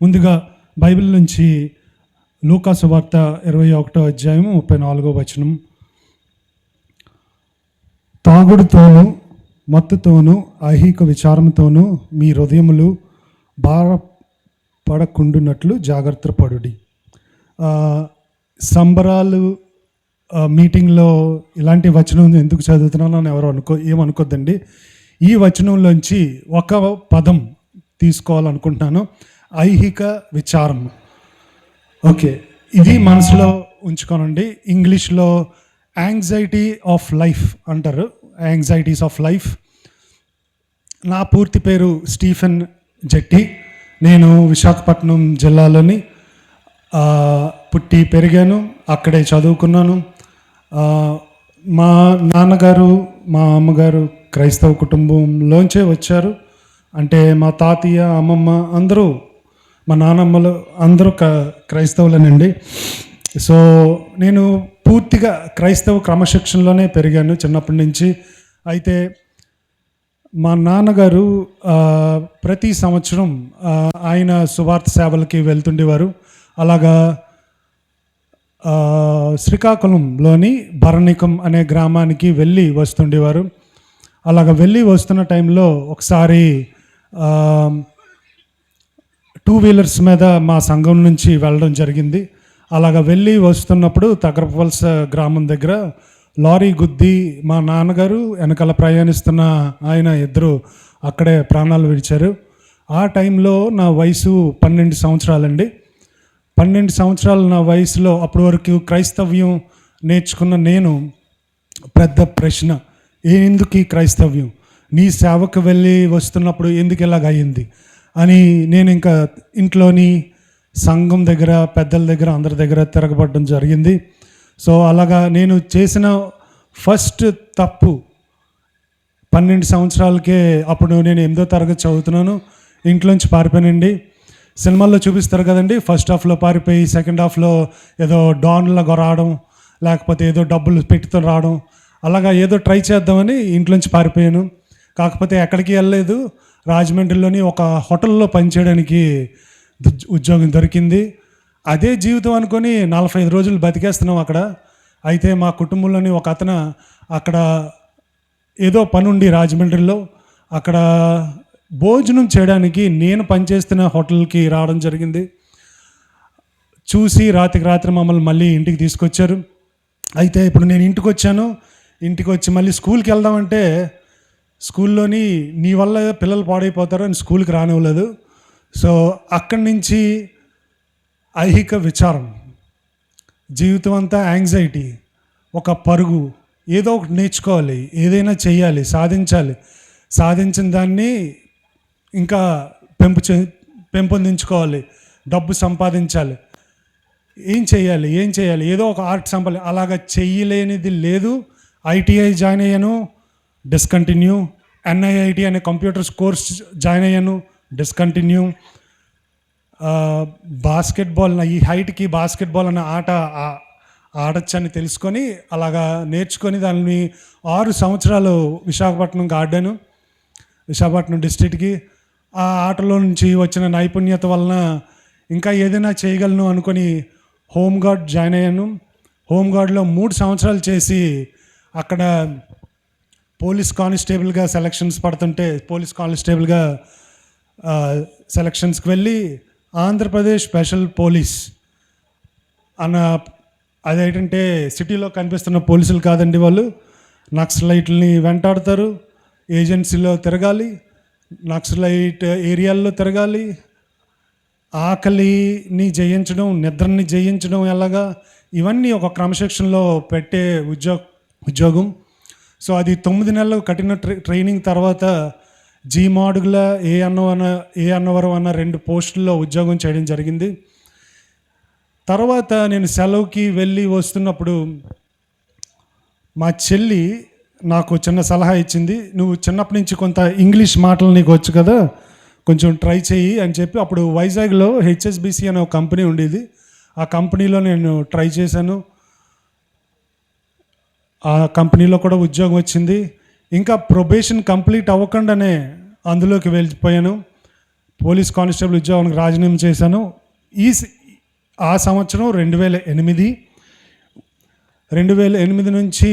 ముందుగా బైబిల్ నుంచి లూకా సువార్త 21వ అధ్యాయం 34వ వచనం. తాగుడుతోనూ మత్తుతోనూ ఐహిక విచారంతోనూ మీ హృదయములు భారపడకుండునట్లు జాగ్రత్త పడుడి. సంబరాలు మీటింగ్లో ఇలాంటి వచనం ఎందుకు చదువుతున్నానో అని ఎవరు ఏమనుకోద్దండి. ఈ వచనంలోంచి ఒక పదం తీసుకోవాలనుకుంటున్నాను, ఐహిక విచారం. ఓకే, ఇది మనసులో ఉంచుకోనండి. ఇంగ్లీష్లో యాంగ్జైటీ ఆఫ్ లైఫ్ అంటారు, యాంగ్జైటీస్ ఆఫ్ లైఫ్. నా పూర్తి పేరు స్టీఫెన్ జెట్టి. నేను విశాఖపట్నం జిల్లాలోని పుట్టి పెరిగాను, అక్కడే చదువుకున్నాను. మా నాన్నగారు మా అమ్మగారు క్రైస్తవ కుటుంబంలోంచే వచ్చారు. అంటే మా తాతయ్య అమ్మమ్మ అందరూ, మా నానమ్మలు అందరూ క్రైస్తవులేనండి. సో నేను పూర్తిగా క్రైస్తవ క్రమశిక్షణలోనే పెరిగాను చిన్నప్పటి నుంచి. అయితే మా నాన్నగారు ప్రతి సంవత్సరం ఆయన సువార్త సేవలకి వెళ్తుండేవారు. అలాగా శ్రీకాకుళంలోని భరణికం అనే గ్రామానికి వెళ్ళి వస్తుండేవారు. అలాగ వెళ్ళి వస్తున్న టైంలో ఒకసారి 2 వీలర్స్ మీద మా సంఘం నుంచి వెళ్ళడం జరిగింది. అలాగ వెళ్ళి వస్తున్నప్పుడు తగరపవలస గ్రామం దగ్గర లారీ గుద్ది మా నాన్నగారు వెనకాల ప్రయాణిస్తున్న ఆయన ఇద్దరు అక్కడే ప్రాణాలు విడిచారు. ఆ టైంలో నా వయసు 12 సంవత్సరాలండి. 12 సంవత్సరాల నా వయసులో అప్పటి వరకు క్రైస్తవ్యం నేర్చుకున్న నేను, పెద్ద ప్రశ్న, ఎందుకు ఈ క్రైస్తవ్యం, నీ సేవకు వెళ్ళి వస్తున్నప్పుడు ఎందుకు ఇలాగ అయ్యింది అని నేను ఇంకా ఇంట్లోని సంఘం దగ్గర పెద్దల దగ్గర అందరి దగ్గర తిరగబడడం జరిగింది. సో అలాగా నేను చేసిన ఫస్ట్ తప్పు 12 సంవత్సరాలకే, అప్పుడు నేను 8వ తరగతి చదువుతున్నాను, ఇంట్లోంచి పారిపోయానండి. సినిమాల్లో చూపిస్తారు కదండి, ఫస్ట్ హాఫ్లో పారిపోయి సెకండ్ హాఫ్లో ఏదో డాన్లాగా రావడం, లేకపోతే ఏదో డబ్బులు పెట్టుతో రావడం, అలాగా ఏదో ట్రై చేద్దామని ఇంట్లోంచి పారిపోయాను. కాకపోతే ఎక్కడికి వెళ్ళలేదు, రాజమండ్రిలోని ఒక హోటల్లో పనిచేయడానికి ఉద్యోగం దొరికింది. అదే జీవితం అనుకొని 45 రోజులు బతికేస్తున్నాం అక్కడ. అయితే మా కుటుంబంలోని ఒక అతను అక్కడ ఏదో పని ఉండి రాజమండ్రిలో అక్కడ భోజనం చేయడానికి నేను పనిచేస్తున్న హోటల్కి రావడం జరిగింది. చూసి రాత్రికి రాత్రి మమ్మల్ని మళ్ళీ ఇంటికి తీసుకొచ్చారు. అయితే ఇప్పుడు నేను ఇంటికి వచ్చాను. ఇంటికి వచ్చి మళ్ళీ స్కూల్కి వెళ్దామంటే స్కూల్లోని నీ వల్ల పిల్లలు పాడైపోతారు అని స్కూల్కి రానివ్వలేదు. సో అక్కడి నుంచి ఐహిక విచారం, జీవితం అంతా యాంగ్జైటీ, ఒక పరుగు, ఏదో ఒకటి నేర్చుకోవాలి, ఏదైనా చేయాలి, సాధించిన దాన్ని ఇంకా పెంపొందించుకోవాలి, డబ్బు సంపాదించాలి, ఏం చేయాలి ఏదో ఒక ఆర్ట్ సంపాలి. అలాగా చెయ్యలేనిది లేదు. ఐటీఐ జాయిన్ అయ్యాను, డిస్కంటిన్యూ. NIIT అనే కంప్యూటర్స్ కోర్స్ జాయిన్ అయ్యాను, డిస్కంటిన్యూ. బాస్కెట్బాల్, ఈ హైట్కి బాస్కెట్బాల్ అనే ఆట ఆడొచ్చని తెలుసుకొని అలాగా నేర్చుకొని దాన్ని 6 సంవత్సరాలు విశాఖపట్నంకి ఆడాను, విశాఖపట్నం డిస్ట్రిక్ట్కి. ఆ ఆటలో నుంచి వచ్చిన నైపుణ్యత వలన ఇంకా ఏదైనా చేయగలను అనుకొని హోంగార్డ్ జాయిన్ అయ్యాను. హోంగార్డ్లో 3 సంవత్సరాలు చేసి అక్కడ పోలీస్ కానిస్టేబుల్గా సెలక్షన్స్ పడుతుంటే పోలీస్ కానిస్టేబుల్గా సెలక్షన్స్కి వెళ్ళి ఆంధ్రప్రదేశ్ స్పెషల్ పోలీస్ అన్న, అదేంటంటే సిటీలో కనిపిస్తున్న పోలీసులు కాదండి, వాళ్ళు నక్సలైట్లని వెంటాడతారు, ఏజెన్సీలో తిరగాలి, నక్సలైట్ ఏరియాల్లో తిరగాలి, ఆకలిని జయించడం, నిద్రని జయించడం ఎలాగా, ఇవన్నీ ఒక క్రమశిక్షణలో పెట్టే ఉద్యోగం. సో అది 9 నెలలు కఠిన ట్రైనింగ్ తర్వాత జీమాడుగుల ఏ అన్నవరం అన్న 2 పోస్టుల్లో ఉద్యోగం చేయడం జరిగింది. తర్వాత నేను సెలవుకి వెళ్ళి వస్తున్నప్పుడు మా చెల్లి నాకు చిన్న సలహా ఇచ్చింది, నువ్వు చిన్నప్పటి నుంచి కొంత ఇంగ్లీష్ మాటలు నీకు వచ్చు కదా, కొంచెం ట్రై చేయి అని చెప్పి. అప్పుడు వైజాగ్లో HSBC అనే ఒక కంపెనీ ఉండేది, ఆ కంపెనీలో నేను ట్రై చేశాను. ఆ కంపెనీలో కూడా ఉద్యోగం వచ్చింది. ఇంకా ప్రొబేషన్ కంప్లీట్ అవ్వకుండానే అందులోకి వెళ్ళిపోయాను. పోలీస్ కానిస్టేబుల్ ఉద్యోగానికి రాజీనామా చేశాను. ఆ సంవత్సరం 2008 నుంచి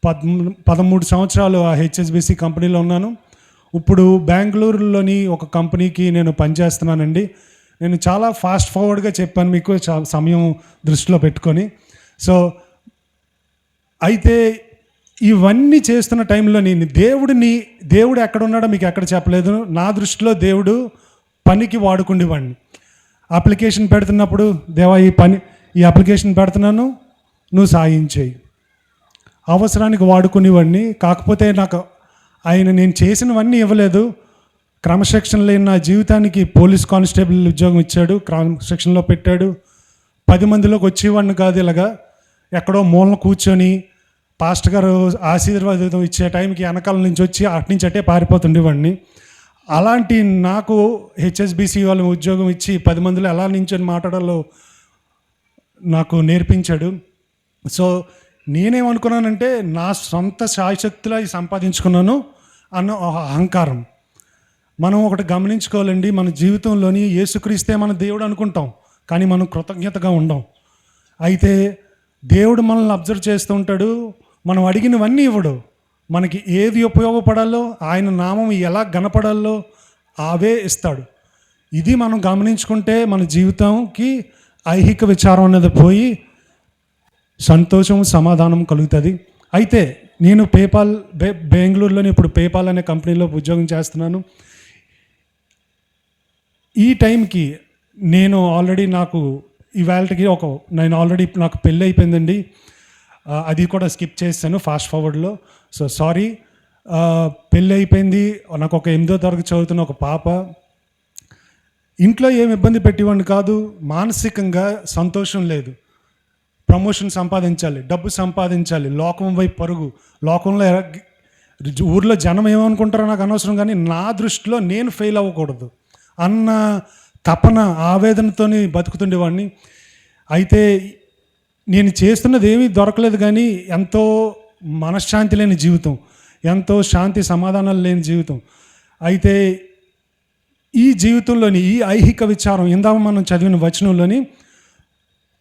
13 సంవత్సరాలు ఆ హెచ్ఎస్బిసి కంపెనీలో ఉన్నాను. ఇప్పుడు బెంగళూరులోని ఒక కంపెనీకి నేను పనిచేస్తున్నానండి. నేను చాలా ఫాస్ట్ ఫార్వర్డ్గా చెప్పాను మీకు, సమయం దృష్టిలో పెట్టుకొని. సో అయితే ఇవన్నీ చేస్తున్న టైంలో నేను దేవుడు ఎక్కడ ఉన్నాడో మీకు ఎక్కడ చెప్పలేదు. నా దృష్టిలో దేవుడు పనికి వాడుకుండేవాడిని. అప్లికేషన్ పెడుతున్నప్పుడు, దేవా ఈ అప్లికేషన్ పెడుతున్నాను, నువ్వు సాయించేయి. అవసరానికి వాడుకునేవాడిని. కాకపోతే నాకు నేను చేసినవన్నీ ఇవ్వలేదు. క్రమశిక్షణ లేని నా జీవితానికి పోలీస్ కానిస్టేబుల్ ఉద్యోగం ఇచ్చాడు, క్రమశిక్షణలో పెట్టాడు. 10 మందిలోకి వచ్చేవాడిని కాదు. ఇలాగా ఎక్కడో మూలన కూర్చొని పాస్టర్ గారు ఆశీర్వాదం ఇచ్చే టైంకి వెనకాల నుంచి వచ్చి అట్నుంచి అట్టే పారిపోతుండేవాడిని. అలాంటి నాకు హెచ్ఎస్బిసి వాళ్ళు ఉద్యోగం ఇచ్చి 10 మందిలో ఎలా నించొని మాట్లాడాలో నాకు నేర్పించాడు. సో నేనేమనుకున్నానంటే నా సొంత శాయశక్తిలో సంపాదించుకున్నాను అన్న అహంకారం. మనం ఒకటి గమనించుకోవాలండి, మన జీవితంలోని యేసుక్రీస్తే మన దేవుడు అనుకుంటాం, కానీ మనం కృతజ్ఞతగా ఉండం. అయితే దేవుడు మనల్ని అబ్జర్వ్ చేస్తూ ఉంటాడు. మనం అడిగినవన్నీ ఇవ్వడు. మనకి ఏది ఉపయోగపడాలో, ఆయన నామం ఎలా గనపడాలో అవే ఇస్తాడు. ఇది మనం గమనించుకుంటే మన జీవితంకి ఐహిక విచారం అనేది పోయి సంతోషం, సమాధానం కలుగుతుంది. అయితే నేను బెంగళూరులోని ఇప్పుడు పేపాల్ అనే కంపెనీలో ఉద్యోగం చేస్తున్నాను. ఈ టైంకి నేను ఆల్రెడీ నాకు నాకు పెళ్ళి అయిపోయిందండి. అది కూడా స్కిప్ చేశాను ఫాస్ట్ ఫార్వర్డ్లో. So sorry. పెళ్ళి అయిపోయింది. నాకు ఒక 8వ తరగతి చదువుతున్న ఒక పాప. ఇంట్లో ఏమి ఇబ్బంది పెట్టేవాడిని కాదు. మానసికంగా సంతోషం లేదు. ప్రమోషన్ సంపాదించాలి, డబ్బు సంపాదించాలి, లోకం వైపు పరుగు. లోకంలో ఊర్లో జనం ఏమనుకుంటారో నాకు అనవసరం, కానీ నా దృష్టిలో నేను ఫెయిల్ అవ్వకూడదు అన్న తపన, ఆవేదనతో బతుకుతుండేవాడిని. అయితే నేను చేస్తున్నది ఏమీ దొరకలేదు, కానీ ఎంతో మనశ్శాంతి లేని జీవితం, ఎంతో శాంతి సమాధానాలు లేని జీవితం. అయితే ఈ జీవితంలోని ఈ ఐహిక విచారం, ఇందాక మనం చదివిన వచనంలోని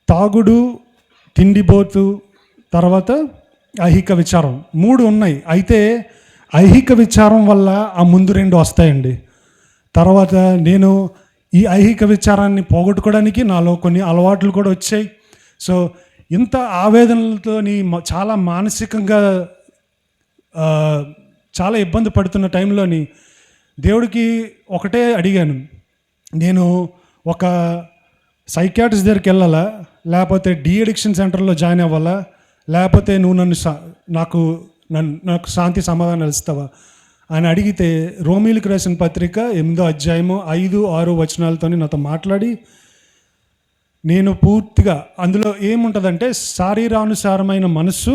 తాగుడు, తిండిబోతు, తర్వాత ఐహిక విచారం 3 ఉన్నాయి. అయితే ఐహిక విచారం వల్ల ఆ ముందు 2 వస్తాయండి. తర్వాత నేను ఈ ఐహిక విచారాన్ని పోగొట్టుకోవడానికి నాలో కొన్ని అలవాట్లు కూడా వచ్చాయి. సో ఇంత ఆవేదనలతో చాలా మానసికంగా చాలా ఇబ్బంది పడుతున్న టైంలోని దేవుడికి ఒకటే అడిగాను, నేను ఒక సైకియాట్రిస్ట్ దగ్గరికి వెళ్ళాలా, లేకపోతే అడిక్షన్ సెంటర్లో జాయిన్ అవ్వాలా, లేకపోతే నువ్వు నాకు శాంతి సమాధానాలు ఇస్తావా అని అడిగితే, రోమీలకు రాసిన పత్రిక 8వ అధ్యాయము 5-6 వచనాలతో నాతో మాట్లాడి, నేను పూర్తిగా అందులో ఏముంటుందంటే, శారీరానుసారమైన మనస్సు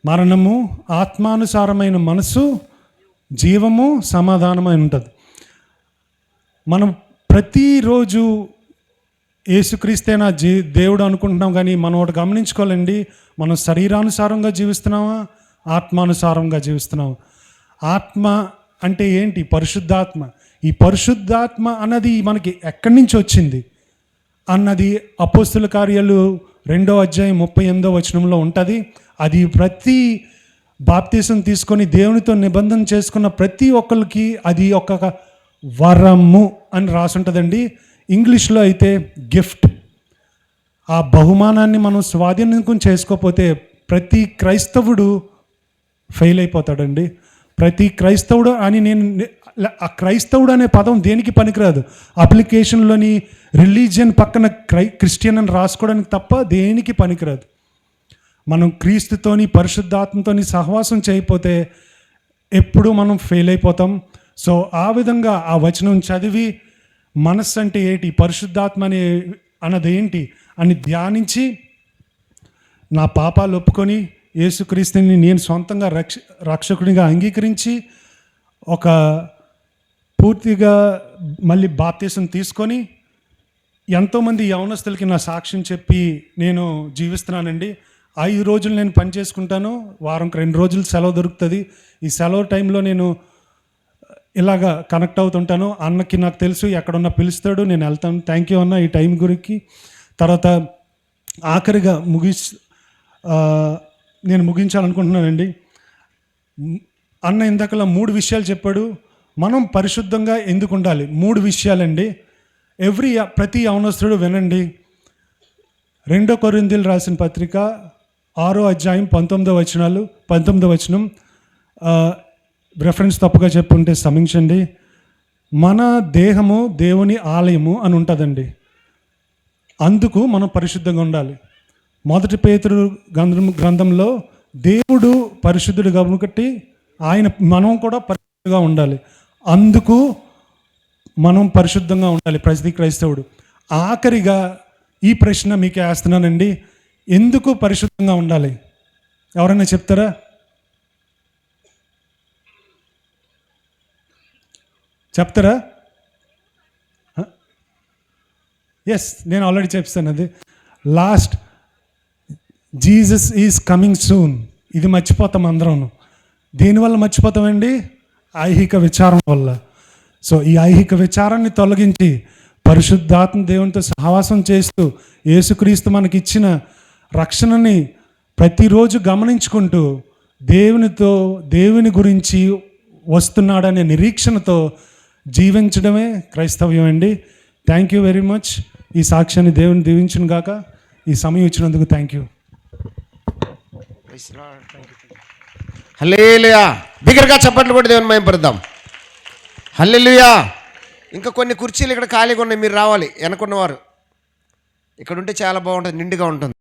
మరణము, ఆత్మానుసారమైన మనస్సు జీవము, సమాధానమై ఉంటుంది. మనం ప్రతిరోజు యేసుక్రీస్తే నా దేవుడు అనుకుంటున్నాం, కానీ మనం ఒకటి గమనించుకోవాలండి, మనం శరీరానుసారంగా జీవిస్తున్నామా, ఆత్మానుసారంగా జీవిస్తున్నామా? ఆత్మ అంటే ఏంటి? పరిశుద్ధాత్మ. ఈ పరిశుద్ధాత్మ అన్నది మనకి ఎక్కడి నుంచి వచ్చింది అన్నది అపోస్తుల కార్యాలు 2వ అధ్యాయం 38వ వచనంలో ఉంటుంది. అది ప్రతి బాప్తీసం తీసుకొని దేవునితో నిబంధన చేసుకున్న ప్రతి ఒక్కరికి అది ఒక వరము అని రాసుంటుందండి. ఇంగ్లీష్లో అయితే గిఫ్ట్. ఆ బహుమానాన్ని మనం స్వాధీనం చేసుకోకపోతే ప్రతి క్రైస్తవుడు ఫెయిల్ అయిపోతాడండి. ప్రతి క్రైస్తవుడు అని ఆ క్రైస్తవుడు అనే పదం దేనికి పనికిరాదు. అప్లికేషన్లోని రిలీజియన్ పక్కన క్రిస్టియన్ అని రాసుకోవడానికి తప్ప దేనికి పనికిరాదు. మనం క్రీస్తుతోని, పరిశుద్ధాత్మతోని సహవాసం చేయకపోతే ఎప్పుడు మనం ఫెయిల్ అయిపోతాం. సో ఆ విధంగా ఆ వచనం చదివి మనస్సు అంటే ఏంటి, పరిశుద్ధాత్మ అన్నది ఏంటి అని ధ్యానించి నా పాపాలు ఒప్పుకొని యేసుక్రీస్తుని నేను సొంతంగా రక్షకునిగా అంగీకరించి ఒక పూర్తిగా మళ్ళీ బాప్తీసం తీసుకొని ఎంతోమంది యవనస్తులకి నా సాక్ష్యం చెప్పి నేను జీవిస్తున్నానండి. 5 రోజులు నేను పని చేసుకుంటాను, వారంకి 2 రోజులు సెలవు దొరుకుతుంది. ఈ సెలవు టైంలో నేను ఇలాగా కనెక్ట్ అవుతుంటాను. అన్నకి నాకు తెలుసు ఎక్కడున్నా పిలుస్తాడు, నేను వెళ్తాను. థ్యాంక్ యూ అన్న ఈ టైం గురించి. తర్వాత ఆఖరిగా నేను ముగించాలనుకుంటున్నానండి. అన్న ఇందాకలా 3 విషయాలు చెప్పాడు. మనం పరిశుద్ధంగా ఎందుకు ఉండాలి? 3 విషయాలండి. ప్రతి యవనస్తుడు వినండి. 2 కొరింథీయులు రాసిన పత్రిక 6వ అధ్యాయం 19వ వచనం. రెఫరెన్స్ తప్పుగా చెప్పుంటే క్షమించండి. మన దేహము దేవుని ఆలయము అని ఉంటుందండి. అందుకు మనం పరిశుద్ధంగా ఉండాలి. 1 పేతురు గ్రంథంలో దేవుడు పరిశుద్ధుడు కాబట్టి మనం కూడా పరిశుద్ధంగా ఉండాలి. అందుకు మనం పరిశుద్ధంగా ఉండాలి ప్రతి క్రైస్తవుడు. ఆఖరిగా ఈ ప్రశ్న మీకు వేస్తున్నానండి. ఎందుకు పరిశుద్ధంగా ఉండాలి? ఎవరైనా చెప్తారా? చెప్తారా? ఎస్, నేను ఆల్రెడీ చెప్తాను. అది last, Jesus is coming soon. ఇది మర్చిపోతాం అందరం. దేనివల్ల మర్చిపోతామండి? ఐహిక విచారం వల్ల. సో ఈ ఐహిక విచారాన్ని తొలగించి పరిశుద్ధాత్మ దేవునితో సహవాసం చేస్తూ యేసుక్రీస్తు మనకి ఇచ్చిన రక్షణని ప్రతిరోజు గమనించుకుంటూ దేవుని గురించి వస్తున్నాడనే నిరీక్షణతో జీవించడమే క్రైస్తవ్యం అండి. Thank you very much. ఈ సాక్ష్యాన్ని దేవుని దీవించును గాక. ఈ సమయం ఇచ్చినందుకు థ్యాంక్ యూ. హల్లెలూయా. బిగ్గరగా చప్పట్లు కొట్టి దేవుని మహిమపరుద్దాం. హల్లెలూయా. ఇంకా కొన్ని కుర్చీలు ఇక్కడ ఖాళీగా ఉన్నాయి, మీరు రావాలి. వెనకున్నవారు ఇక్కడ ఉంటే చాలా బాగుంటుంది, నిండుగా ఉంటుంది.